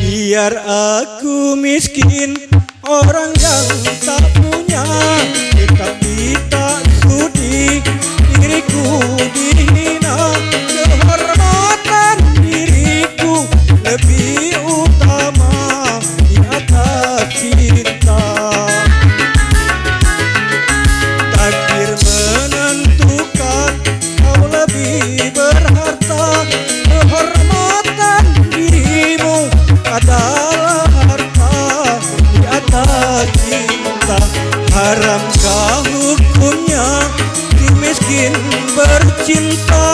Biar aku miskin, orang yang tak punya, tetapi tak sudi diriku dihina. Kehormatan diriku lebih utama di atas cinta. Takdir menentukan kau lebih berharta. Kehormatan dirimu adalah harta di atas cinta. Haramkah hukumnya si miskin bercinta?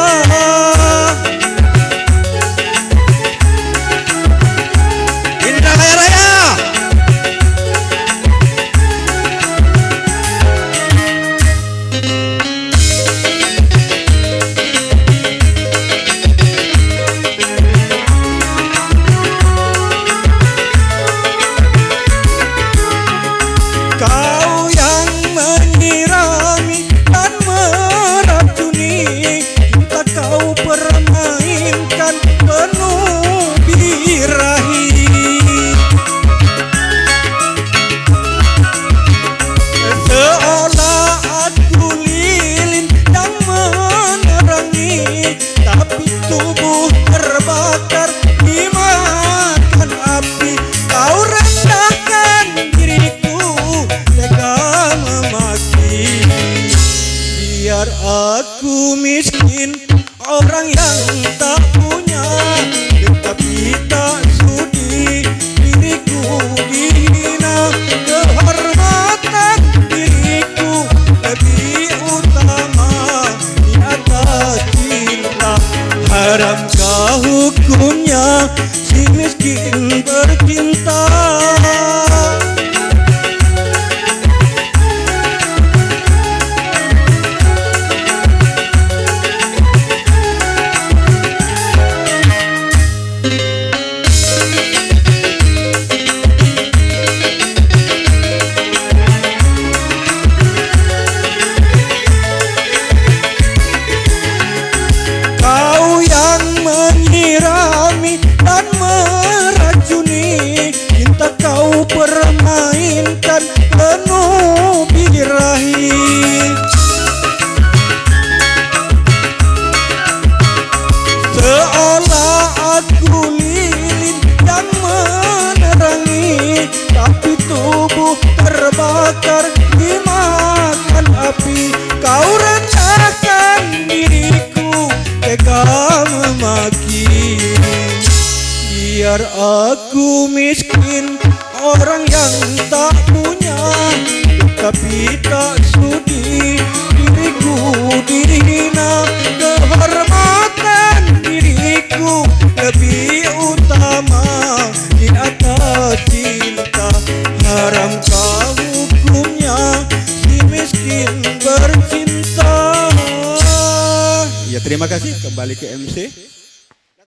Indra Kaya Raya. Kau yang menyirami dan meracuni, cinta kau permainkan penuh birahi. Seolah aku lilin yang menerangi, tapi tubuh terbakar dimakan api. Kau rendahkan diriku, tega memaki. Biar aku miskin, orang yang tak punya, tetapi tak sudi diriku dihina. Kehormatan diriku lebih utama di atas cinta. Haramkah hukumnya si miskin bercinta? Kau yang menyirami dan meracuni, cinta kau permainkan penuh birahi. Seolah aku lilin yang menerangi, tapi tubuh terbakar dimakan api. Kau rendahkan diriku, tega memaki. Biar aku miskin, orang yang tak punya, tetapi tak sudi diriku dihina. Kehormatan diriku lebih utama di atas cinta. Haramkah hukumnya si miskin bercinta? Ya, terima kasih. Kembali ke MC.